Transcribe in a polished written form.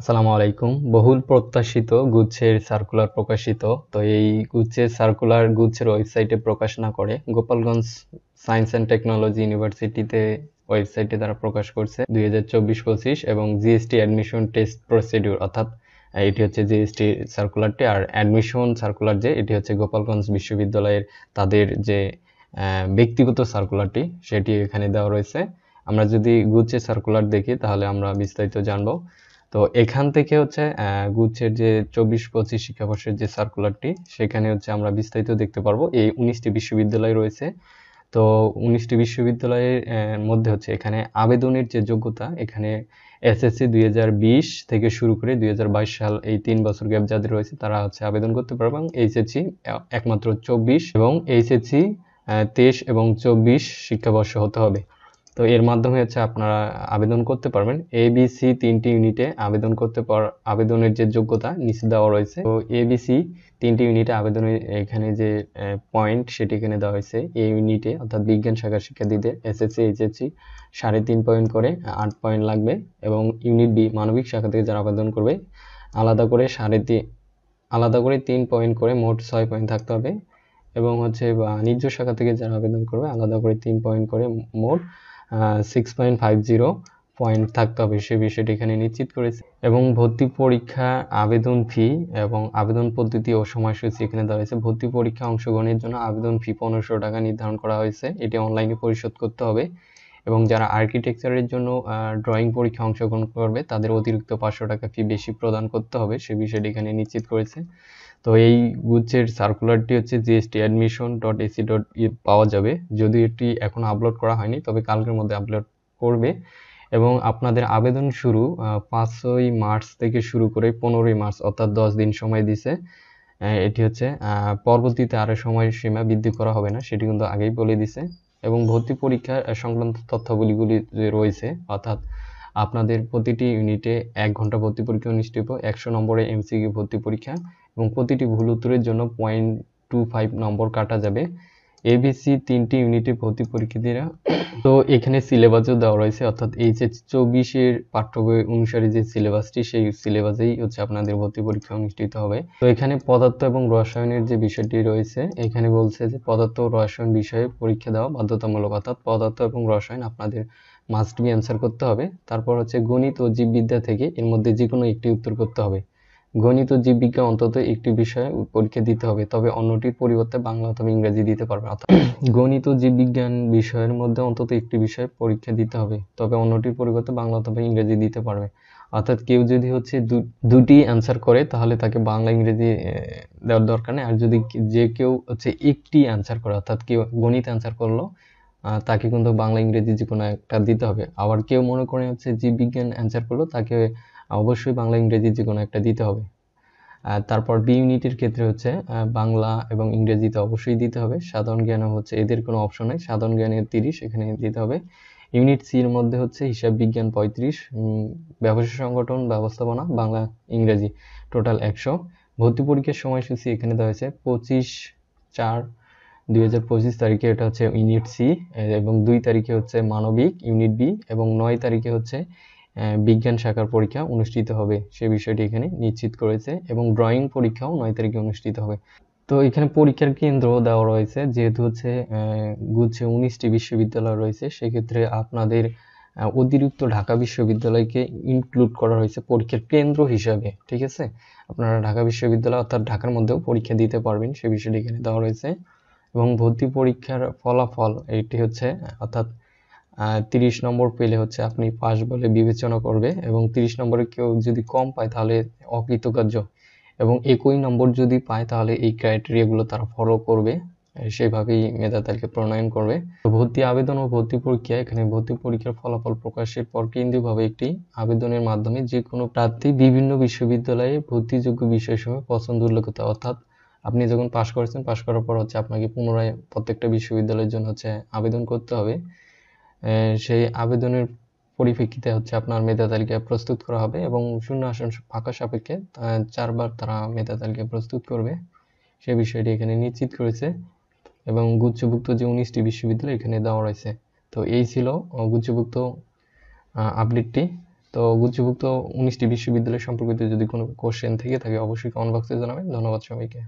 আসসালামু আলাইকুম। বহুল প্রত্যাশিত গুচ্ছের সার্কুলার প্রকাশিত। তো এই গুচ্ছের সার্কুলার গুচ্ছের ওয়েবসাইটে প্রকাশ না করে গোপালগঞ্জ সায়েন্স অ্যান্ড টেকনোলজি ইউনিভার্সিটিতে ওয়েবসাইটে তারা প্রকাশ করছে 2024-25 এবং জিএসটি অ্যাডমিশন টেস্ট প্রসিডিউর অর্থাৎ এটি হচ্ছে জিএসটি সার্কুলারটি, আর অ্যাডমিশন সার্কুলার যে এটি হচ্ছে গোপালগঞ্জ বিশ্ববিদ্যালয়ের তাদের যে ব্যক্তিগত সার্কুলারটি সেটি এখানে দেওয়া রয়েছে। আমরা যদি গুচ্ছের সার্কুলার দেখি তাহলে আমরা বিস্তারিত জানবো। তো এখান থেকে হচ্ছে গুচ্ছের যে 24-25 শিক্ষাবর্ষের যে সার্কুলারটি সেখানে হচ্ছে আমরা বিস্তারিত দেখতে পারবো। এই 19টি বিশ্ববিদ্যালয় রয়েছে। তো 19টি বিশ্ববিদ্যালয়ের মধ্যে হচ্ছে এখানে আবেদনের যে যোগ্যতা, এখানে এসএসসি 2020 থেকে শুরু করে 2022 সাল এই 3 বছর গ্যাপ যাদের রয়েছে তারা হচ্ছে আবেদন করতে পারবে, এবং এইচএসসি একমাত্র 24 এবং এইচএসসি 23 এবং 24 শিক্ষাবর্ষ হতে হবে। তো এর মাধ্যমে হচ্ছে আপনারা আবেদন করতে পারবেন। এবিসি 3টি ইউনিটে আবেদনের যে যোগ্যতা নিচে দেওয়া রয়েছে। তো এবিসি 3টি ইউনিটে আবেদনের এখানে যে পয়েন্ট সেটি এখানে দেওয়া হয়েছে। এই ইউনিটে অর্থাৎ বিজ্ঞান শাখার শিক্ষার্থীদের এসএসসি এইচএসসি 3.5 পয়েন্ট করে 8 পয়েন্ট লাগবে, এবং ইউনিট বি মানবিক শাখা থেকে যারা আবেদন করবে আলাদা করে 3 পয়েন্ট করে মোট 6 পয়েন্ট থাকতে হবে, এবং হচ্ছে বাণিজ্য শাখা থেকে যারা আবেদন করবে আলাদা করে 3 পয়েন্ট করে মোট 6.50 পয়েন্ট থাকতে হবে, সে বিষয়টি এখানে নিশ্চিত করেছে। এবং ভর্তি পরীক্ষা আবেদন ফি এবং আবেদন পদ্ধতি ও সময়সূচি এখানে দেওয়া হয়েছে। ভর্তি পরীক্ষা অংশগ্রহণের জন্য আবেদন ফি 1500 টাকা নির্ধারণ করা হয়েছে, এটি অনলাইনে পরিশোধ করতে হবে। এবং যারা আর্কিটেকচারের জন্য ড্রয়িং পরীক্ষা অংশগ্রহণ করবে তাদের অতিরিক্ত 500 টাকা ফি বেশি প্রদান করতে হবে, সে বিষয়টি এখানে নিশ্চিত করেছে। তো এই গুচ্ছের সার্কুলারটি হচ্ছে gstadmission.ac.in পাওয়া যাবে, যদিও এটি এখন আপলোড করা হয়নি, তবে কালকের মধ্যে আপলোড করবে। এবং আপনাদের আবেদন শুরু 5ই মার্চ থেকে শুরু করে 15ই মার্চ অর্থাৎ 10 দিন সময় দিছে। এটি হচ্ছে পরবর্তীতে আরও সময়সীমা বৃদ্ধি করা হবে না, সেটি কিন্তু আগেই বলে দিছে। এবং ভর্তি পরীক্ষা সংক্রান্ত তথ্যাবলী যে রয়েছে, অর্থাৎ আপনাদের প্রতিটি ইউনিটে 1 ঘন্টা ভর্তি পরীক্ষা অনুষ্ঠিত, 100 নম্বরের এমসিকিউ ভর্তি পরীক্ষা, এবং প্রতিটি ভুল উত্তরের জন্য 0.25 নম্বর কাটা যাবে। এবিসি 3টি ইউনিটে ভর্তি পরীক্ষার্থীরা, তো এখানে সিলেবাসও দেওয়া রয়েছে, অর্থাৎ এইচএসসি 24-এর পাঠ্য বই অনুসারে যে সিলেবাসটি সেই সিলেবাসেই হচ্ছে আপনাদের ভর্তি পরীক্ষা অনুষ্ঠিত হবে। তো এখানে পদার্থ এবং রসায়নের যে বিষয়টি রয়েছে, এখানে বলছে যে পদার্থ ও রসায়ন বিষয়ে পরীক্ষা দেওয়া বাধ্যতামূলক, অর্থাৎ পদার্থ এবং রসায়ন আপনাদের মাস্ট বি অ্যান্সার করতে হবে। তারপর হচ্ছে গণিত ও জীববিদ্যা থেকে এর মধ্যে যে কোনো একটি উত্তর করতে হবে। গণিত ও জীববিজ্ঞান অন্তত একটি বিষয়ে পরীক্ষা দিতে হবে, তবে অন্যটির পরিবর্তে বাংলা অথবা ইংরেজি দিতে পারবে। অর্থাৎ গণিত ও জীববিজ্ঞান বিষয়ের মধ্যে অন্তত একটি বিষয়ে পরীক্ষা দিতে হবে, তবে অন্যটির পরিবর্তে বাংলা অথবা ইংরেজি দিতে পারবে। অর্থাৎ কেউ যদি হচ্ছে দুটি অ্যান্সার করে তাহলে তাকে বাংলা ইংরেজি দেওয়ার দরকার নেই, আর যদি যে কেউ হচ্ছে একটি অ্যান্সার করে, অর্থাৎ কেউ গণিত অ্যান্সার করলো তাকে কিন্তু বাংলা ইংরেজি যে কোনো একটা দিতে হবে। আবার কেউ মনে করে হচ্ছে জীববিজ্ঞান অ্যান্সার করলো তাকে অবশ্যই বাংলা ইংরেজি যে কোনো একটা দিতে হবে। তারপর বি ইউনিটের ক্ষেত্রে হচ্ছে বাংলা এবং ইংরেজিতে অবশ্যই দিতে হবে। সাধারণ জ্ঞানে হচ্ছে এদের কোনো অপশন নেই, সাধারণ জ্ঞানে 30 এখানে দিতে হবে। ইউনিট সি এর মধ্যে হচ্ছে হিসাব বিজ্ঞান 35, ব্যবসা সংগঠন ব্যবস্থাপনা বাংলা ইংরেজি টোটাল 100। ভর্তি পরীক্ষার সময়সূচি এখানে দেওয়া হয়েছে 25/4/2025 তারিখে, এটা হচ্ছে ইউনিট সি, এবং 2 তারিখে হচ্ছে মানবিক ইউনিট বি, এবং 9 তারিখে হচ্ছে বিজ্ঞান শাখার পরীক্ষা অনুষ্ঠিত হবে, সে বিষয়টি এখানে নিশ্চিত করেছে। এবং ড্রয়িং পরীক্ষাও 9 তারিখে অনুষ্ঠিত হবে। তো এখানে পরীক্ষার কেন্দ্র দেওয়া রয়েছে, যেহেতু হচ্ছে গুচ্ছে 19টি বিশ্ববিদ্যালয় রয়েছে, সেক্ষেত্রে আপনাদের অতিরিক্ত ঢাকা বিশ্ববিদ্যালয়কে ইনক্লুড করা হয়েছে পরীক্ষার কেন্দ্র হিসাবে। ঠিক আছে, আপনারা ঢাকা বিশ্ববিদ্যালয় অর্থাৎ ঢাকার মধ্যেও পরীক্ষা দিতে পারবেন, সে বিষয়টি এখানে দেওয়া রয়েছে। এবং ভর্তি পরীক্ষার ফলাফল এটি হচ্ছে, অর্থাৎ 30 নম্বর পেলে হচ্ছে আপনি পাস বলে বিবেচনা করবে, এবং 30 নম্বরে কেউ যদি কম পায় তাহলে অকৃতকার্য, এবং 21 নম্বর যদি পায় তাহলে এই ক্রাইটেরিয়াগুলো তারা ফলো করবে, সেইভাবেই মেধা তালিকা প্রণয়ন করবে। তো ভর্তি আবেদন ও ভর্তি পরীক্ষা, এখানে ভর্তি পরীক্ষার ফলাফল প্রকাশের পর কেন্দ্রীয়ভাবে একটি আবেদনের মাধ্যমে যে কোনো প্রার্থী বিভিন্ন বিশ্ববিদ্যালয়ে ভর্তিযোগ্য বিষয়সমূহ পছন্দ উল্লেখিত, অর্থাৎ আপনি যখন পাস করেছেন, পাস করার পর হচ্ছে আপনাকে পুনরায় প্রত্যেকটা বিশ্ববিদ্যালয়ের জন্য হচ্ছে আবেদন করতে হবে। সেই আবেদনের পরিপ্রেক্ষিতে হচ্ছে আপনার মেধা তালিকা প্রস্তুত করা হবে, এবং শূন্য আসন ফাঁকা সাপেক্ষে 4 বার তারা মেধা তালিকা প্রস্তুত করবে, সে বিষয়টি এখানে নিশ্চিত করেছে। এবং গুচ্ছভুক্ত যে 19টি বিশ্ববিদ্যালয় এখানে দেওয়া রয়েছে। তো এই ছিল গুচ্ছভুক্ত আপডেটটি। তো গুচ্ছভুক্ত 19টি বিশ্ববিদ্যালয় সম্পর্কিত যদি কোনো কোশ্চেন থেকে থাকে অবশ্যই কমেন্ট বক্সে জানাবেন। ধন্যবাদ সবাইকে।